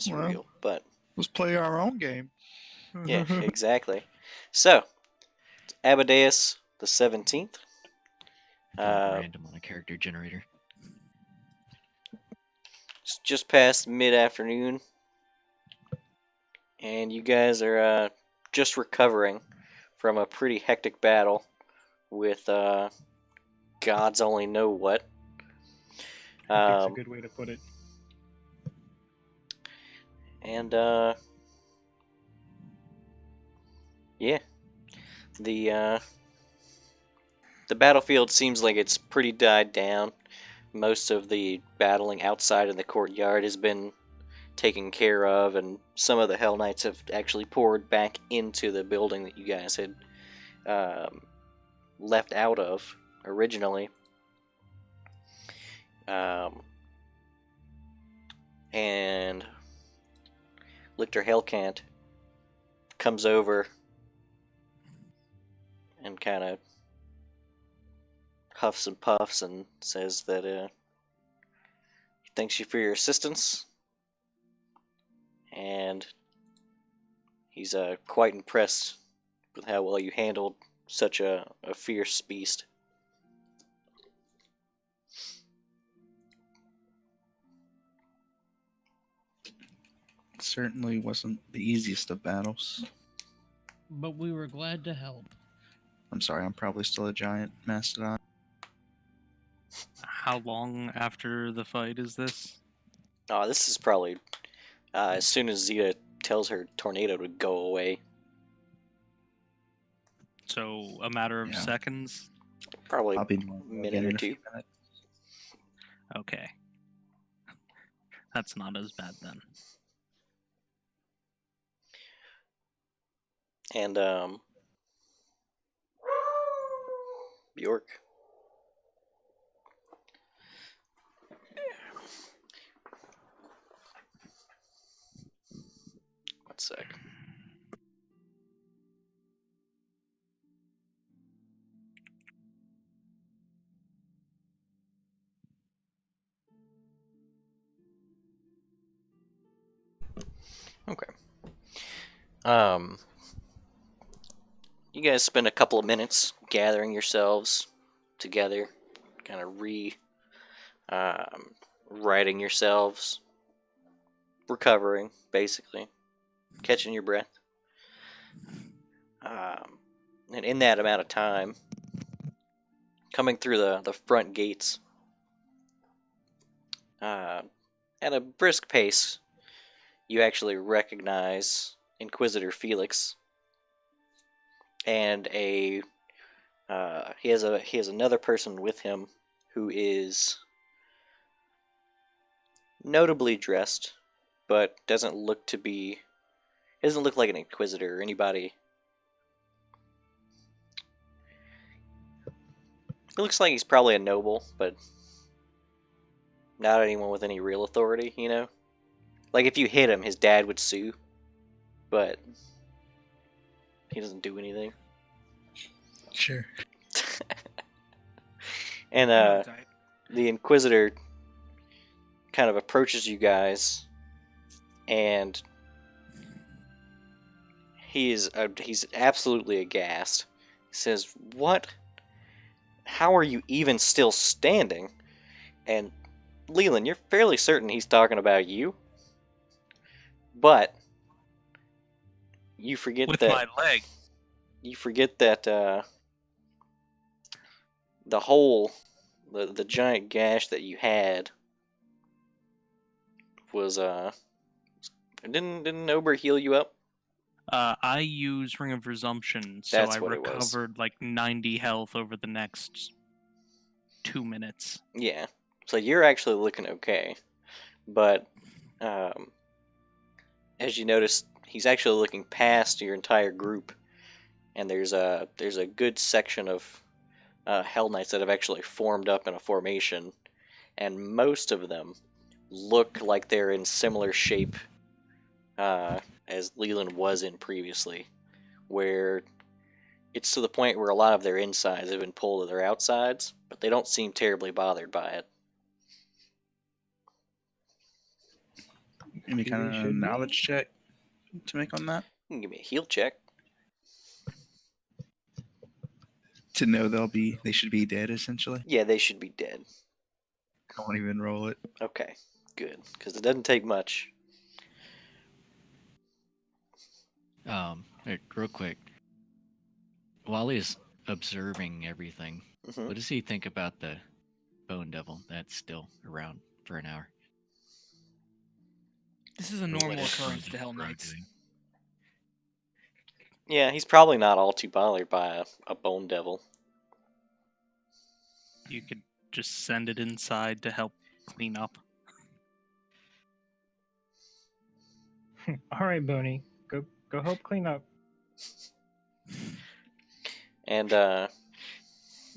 was Well. real. But Let's play our own game. yeah, exactly. So, Amadeus the 17th. Random on a character generator. It's just past mid-afternoon, and you guys are just recovering from a pretty hectic battle with gods only know what. That's a good way to put it. And yeah, the battlefield seems like it's pretty died down. Most of the battling outside in the courtyard has been taken care of, and some of the Hell Knights have actually poured back into the building that you guys had left out of originally. And Lictor Hellcant comes over and kind of huffs and puffs and says that he thanks you for your assistance, and he's quite impressed with how well you handled such a fierce beast. Certainly wasn't the easiest of battles. But we were glad to help. I'm sorry, I'm probably still a giant mastodon. How long after the fight is this? Oh, this is probably as soon as Zeta tells her tornado to go away. So a matter of Yeah. seconds? Probably I'll be a minute or two. Okay. That's not as bad then. And Bjork. One sec. Okay. You guys spend a couple of minutes gathering yourselves together, kind of righting yourselves, recovering, basically, catching your breath. And in that amount of time, coming through the front gates, at a brisk pace, you actually recognize Inquisitor Felix, and he has another person with him who is notably dressed, but doesn't look like an Inquisitor or anybody. It looks like he's probably a noble, but not anyone with any real authority, you know? Like, if you hit him, his dad would sue, but he doesn't do anything. Sure. And the Inquisitor kind of approaches you guys, and he's absolutely aghast. He says, "What? How are you even still standing?" And Leland, you're fairly certain he's talking about you, but you forget With that my leg. you forget that the hole, the giant gash that you had was didn't Ober heal you up? I use Ring of Resumption, so That's I what it was. recovered like 90 health over the next 2 minutes. Yeah. So you're actually looking okay, but as you notice, he's actually looking past your entire group, and there's a good section of Hell Knights that have actually formed up in a formation, and most of them look like they're in similar shape as Leland was in previously, where it's to the point where a lot of their insides have been pulled to their outsides, but they don't seem terribly bothered by it. Any Maybe kind of should be. knowledge check to make on that? You can give me a heal check. To know they should be dead, essentially. Yeah, they should be dead. I won't even roll it. Okay, good, because it doesn't take much. Real quick. While he's observing everything, Hmm. what does he think about the bone devil that's still around for an hour? This is a Or what normal is occurrence the to Hell bro Knights. doing? Yeah, he's probably not all too bothered by a bone devil. You could just send it inside to help clean up. All right, Boney, go help clean up. And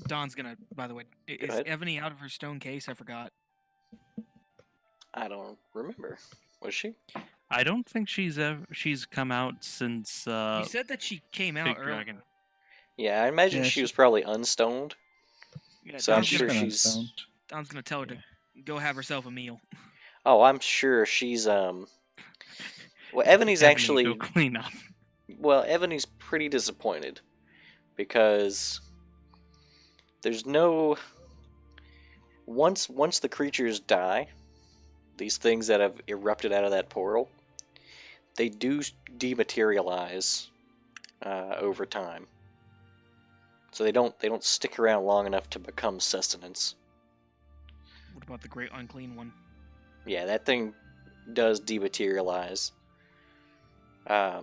Dawn's gonna, by the way, is ahead. Ebony out of her stone case? I forgot. I don't remember. Was she? I don't think she's come out since You said that she came out Big earlier. Dragon. Yeah, I imagine Yeah, she she- was probably unstoned. Yeah, So I'm Dawn's she's sure gonna, been she's. unstoned. Dawn's gonna tell her to go have herself a meal. Oh, I'm sure she's Well, Ebony's Ebony, actually. go clean up. Well, Ebony's pretty disappointed because there's no. Once the creatures die, these things that have erupted out of that portal, they do dematerialize over time. So they don't stick around long enough to become sustenance. What about the great unclean one? Yeah, that thing does dematerialize.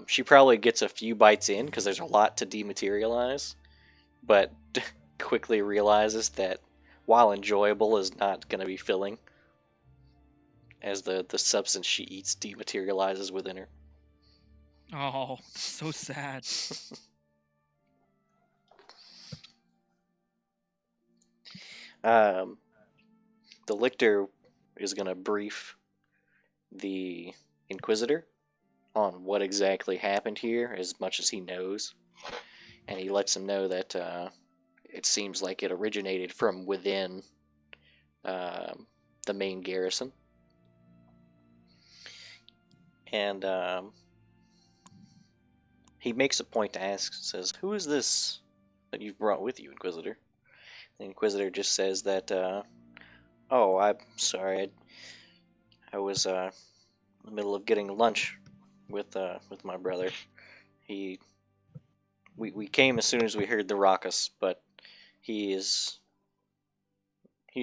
She probably gets a few bites in because there's a lot to dematerialize, but quickly realizes that while enjoyable is not going to be filling, as the substance she eats dematerializes within her. Oh, that's so sad. The lictor is going to brief the Inquisitor on what exactly happened here, as much as he knows, and he lets him know that it seems like it originated from within the main garrison, and he makes a point to ask, says, "Who is this that you've brought with you, Inquisitor?" The Inquisitor just says that, "Oh, I'm sorry, I was in the middle of getting lunch with my brother. We came as soon as we heard the raucous, but he is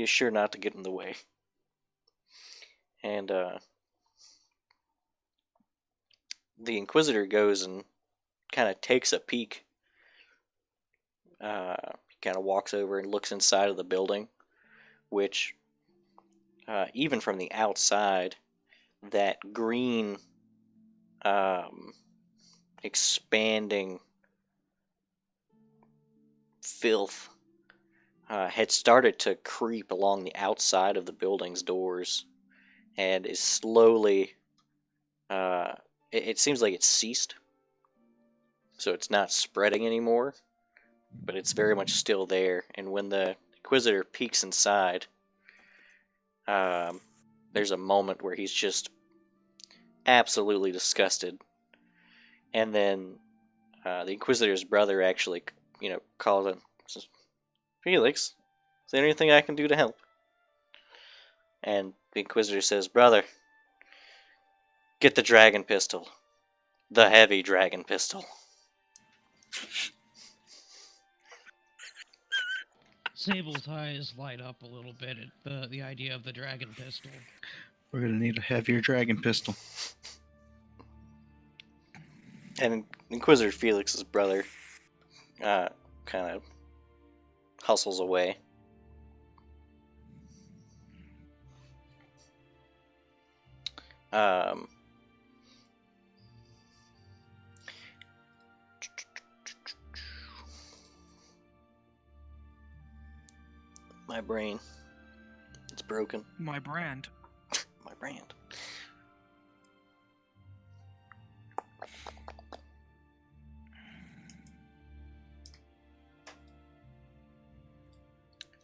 sure not to get in the way." And the Inquisitor goes and kind of takes a peek. He kind of walks over and looks inside of the building, which even from the outside, that green expanding filth had started to creep along the outside of the building's doors and is slowly it seems like it's ceased, so it's not spreading anymore, but it's very much still there. And when the Inquisitor peeks inside, there's a moment where he's just absolutely disgusted, and then the Inquisitor's brother actually, calls him, says, "Felix, is there anything I can do to help?" And the Inquisitor says, "Brother, get the dragon pistol. The heavy dragon pistol." Sable's eyes light up a little bit at the idea of the dragon pistol. We're gonna need a heavier dragon pistol. And Inquisitor Felix's brother kind of hustles away. My brain. It's broken. My brand. My brand.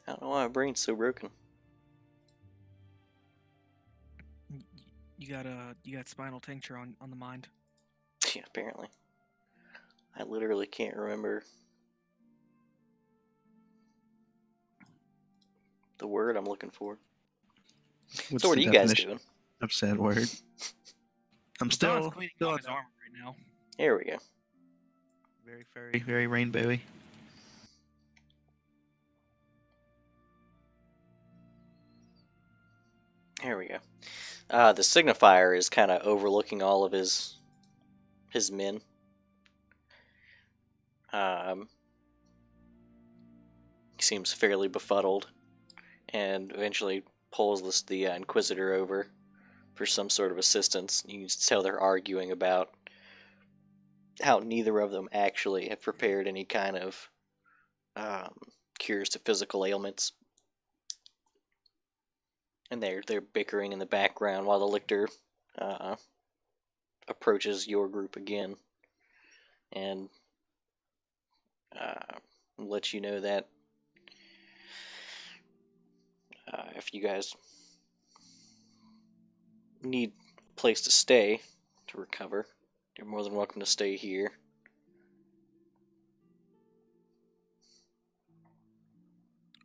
I don't know why my brain's so broken. You you got spinal tincture on the mind. Yeah, apparently. I literally can't remember the word I'm looking for. What's So what the are you guys definition doing? of said word? I'm Don's still cleaning still off on his armor right now. Here we go. very furry, very rainbowy. Here we go. The signifier is kind of overlooking all of his men. He seems fairly befuddled, and eventually pulls the Inquisitor over for some sort of assistance. You can tell they're arguing about how neither of them actually have prepared any kind of cures to physical ailments. And they're bickering in the background while the lictor approaches your group again and lets you know that if you guys need a place to stay to recover, you're more than welcome to stay here.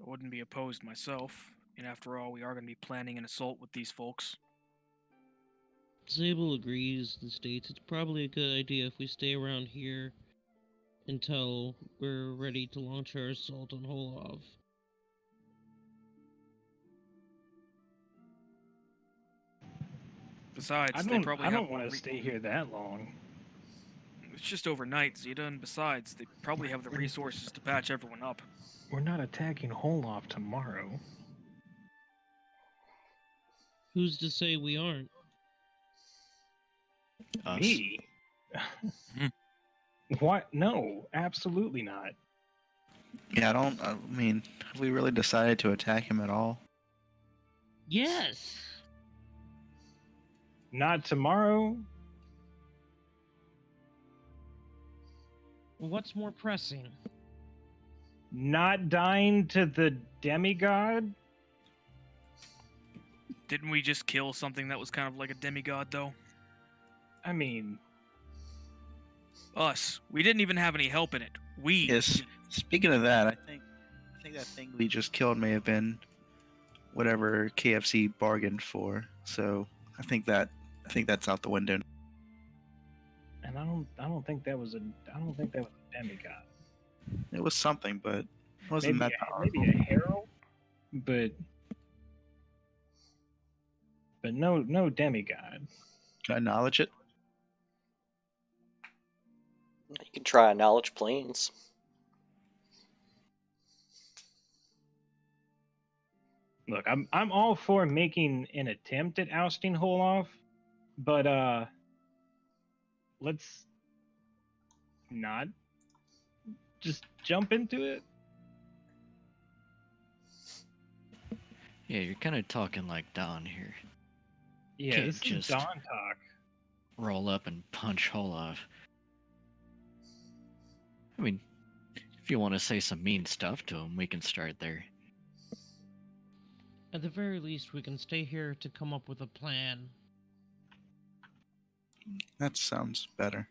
I wouldn't be opposed myself, and after all, we are going to be planning an assault with these folks. Zabel agrees and states it's probably a good idea if we stay around here until we're ready to launch our assault on Holov. Besides, they I probably don't have want to stay here that long. It's just overnight, Zeta, and besides, they probably have the resources to patch everyone up. We're not attacking Holov tomorrow. Who's to say we aren't? Us. Me? What? No, absolutely not. Yeah, I mean, have we really decided to attack him at all? Yes! Not tomorrow. What's more pressing? Not dying to the demigod. Didn't we just kill something that was kind of like a demigod, though? I mean, Us. We didn't even have any help in it. We. Yes. Speaking of that, I think that thing we just killed may have been whatever KFC bargained for. So I think that's out the window. and I don't think that was a demigod. It was something, but it wasn't Maybe that powerful. maybe a herald, but no demigod. Can I acknowledge it? You can try knowledge planes. Look, I'm all for making an attempt at ousting Holov, but let's not just jump into it. Yeah, you're kind of talking like Don here. Yeah, Can't this is just- Dawn talk. Roll up and punch Holov. I mean, if you want to say some mean stuff to him, we can start there. At the very least, we can stay here to come up with a plan. That sounds better.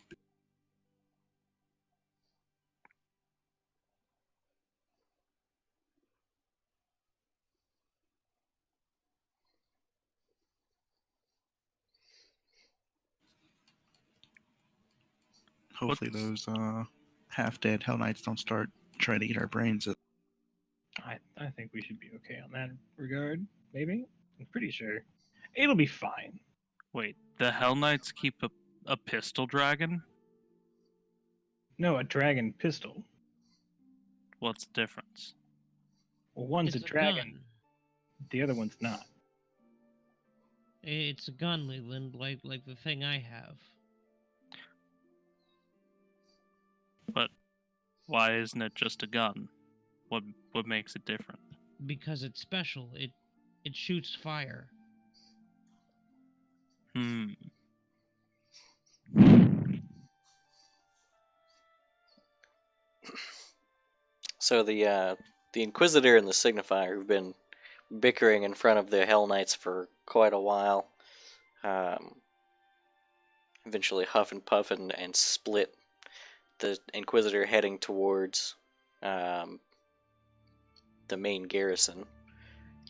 Hopefully those half-dead Hell Knights don't start trying to eat our brains. I think we should be okay on that regard. Maybe. I'm pretty sure it'll be fine. Wait, the Hell Knights keep a pistol dragon? No, a dragon pistol. What's the difference? Well, one's It's a dragon, gun. the other one's not. It's a gun, Leland, like the thing I have. But why isn't it just a gun? What makes it different? Because it's special. It shoots fire. Hmm. So the Inquisitor and the Signifier, who've been bickering in front of the Hell Knights for quite a while, eventually huff and puff and split. The Inquisitor heading towards the main garrison,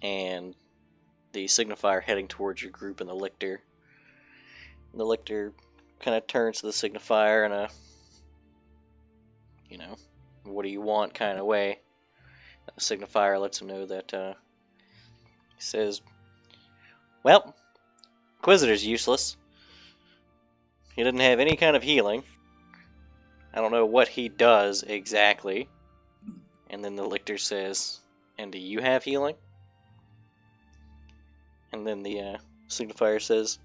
and the Signifier heading towards your group and the Lictor. The Lictor kind of turns to the Signifier in a, what do you want kind of way. The Signifier lets him know that, he says, well, Inquisitor's useless. He didn't have any kind of healing. I don't know what he does exactly. And then the Lictor says, and do you have healing? And then the Signifier says,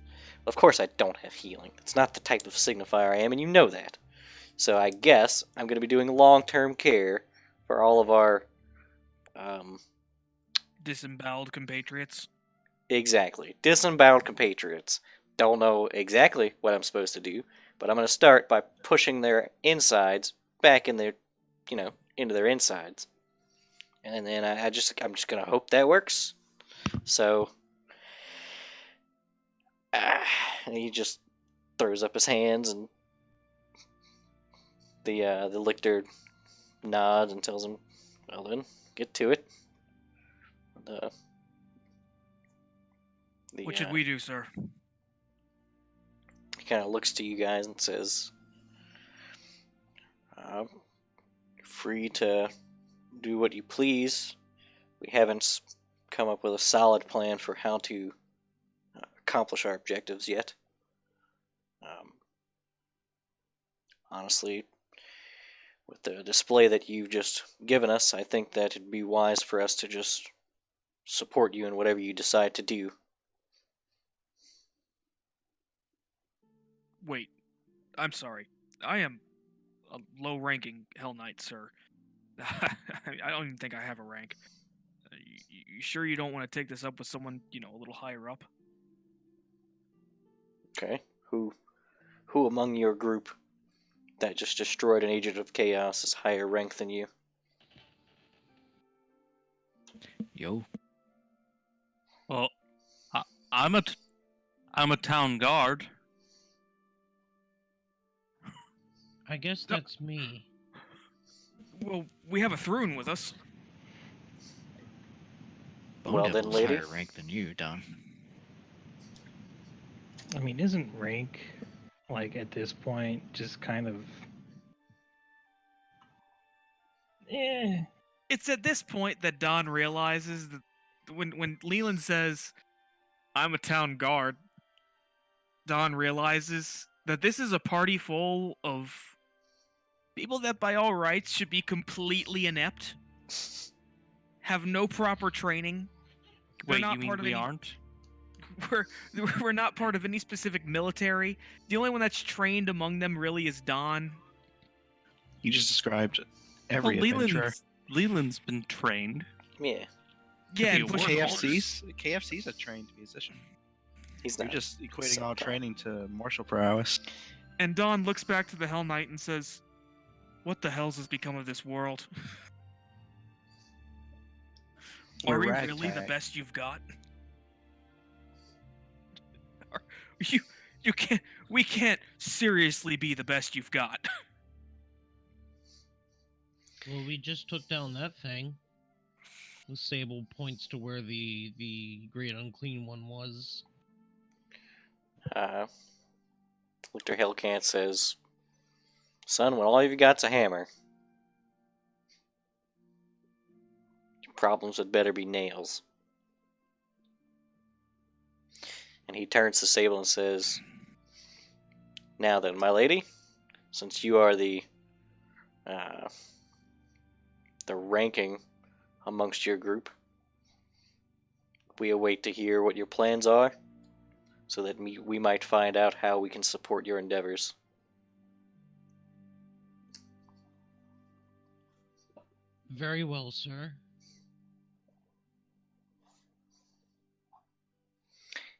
of course I don't have healing. It's not the type of Signifier I am, and you know that. So I guess I'm going to be doing long-term care for all of our... Disemboweled compatriots. Exactly. Disemboweled compatriots. Don't know exactly what I'm supposed to do, but I'm going to start by pushing their insides back in their, into their insides. And then I'm just going to hope that works. So... and he just throws up his hands, and the Lictor nods and tells him, well then, get to it. What should we do, sir? He kind of looks to you guys and says, you're free to do what you please. We haven't come up with a solid plan for how to accomplish our objectives yet. Honestly, with the display that you've just given us, I think that it'd be wise for us to just support you in whatever you decide to do. Wait, I'm sorry. I am a low-ranking Hell Knight, sir. I don't even think I have a rank. You sure you don't want to take this up with someone, a little higher up? Okay, who among your group that just destroyed an agent of chaos is higher rank than you? Yo. Well, I'm a town guard. I guess that's me. Well, we have a Thrune with us. Bone Well then, Devil's lady. higher rank than you, Don. I mean, isn't rank, like, at this point, just kind of... It's at this point that Don realizes that when Leland says, I'm a town guard, Don realizes that this is a party full of people that by all rights should be completely inept, have no proper training. We're Wait, not you mean part of we any, aren't? we're not part of any specific military. The only one that's trained among them really is Don. You just described every Well, adventurer. Leland's been trained. Yeah, Yeah, be and a push workhorse. KFC's a trained musician. he's You're not. just equating So all far. training to martial prowess. And Don looks back to the Hell Knight and says, what the hell's has become of this world? We're Are we really the ragtag. best you've got? We can't seriously be the best you've got. Well, we just took down that thing. The Sable points to where the Great Unclean One was. Lictor Hellcant says, son, when all you've got's a hammer, your problems had better be nails. And he turns to Sable and says, now then, my lady, since you are the ranking amongst your group, we await to hear what your plans are, so that we might find out how we can support your endeavors. Very well, sir.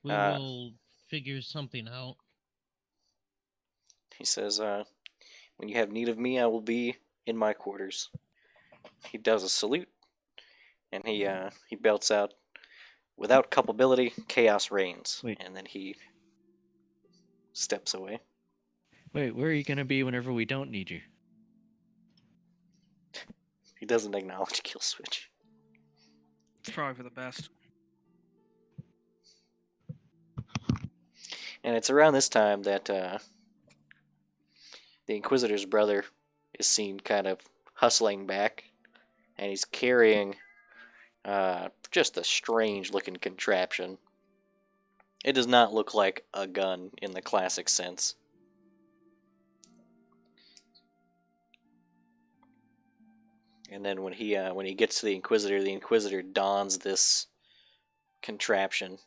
We will figure something out. He says, when you have need of me, I will be in my quarters. He does a salute, and he belts out, without culpability, chaos reigns. Wait. And then he steps away. Wait, where are you gonna be whenever we don't need you? He doesn't acknowledge kill switch. It's probably for the best. And it's around this time that the Inquisitor's brother is seen kind of hustling back, and he's carrying just a strange-looking contraption. It does not look like a gun in the classic sense. And then when he gets to the Inquisitor dons this contraption,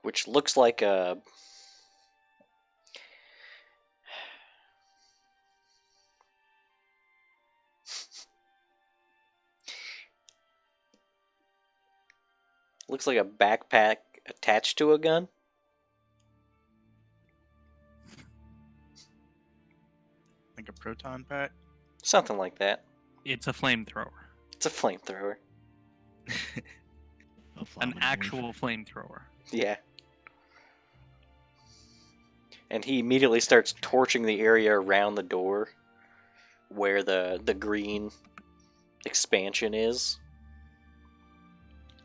which looks like a looks like a backpack attached to a gun. Like a proton pack. Something like that. It's a flamethrower. It's a flamethrower. An actual flamethrower. Yeah. And he immediately starts torching the area around the door where the green expansion is.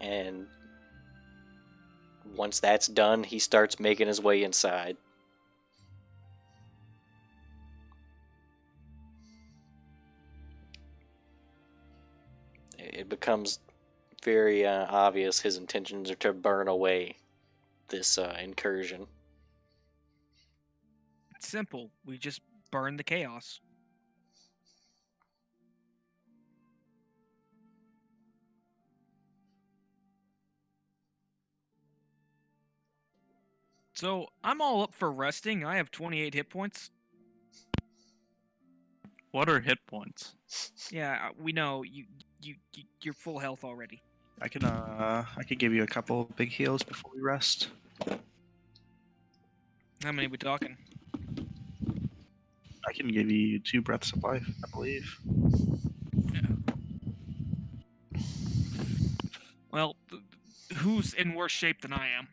And once that's done, he starts making his way inside. It becomes very obvious his intentions are to burn away this incursion. It's simple. We just burn the chaos. So I'm all up for resting. I have 28 hit points. What are hit points? Yeah, we know you're full health already. I could give you a couple big heals before we rest. How many we talking? I can give you 2 breaths of life, I believe. Well, who's in worse shape than I am?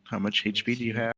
How much HP do you have?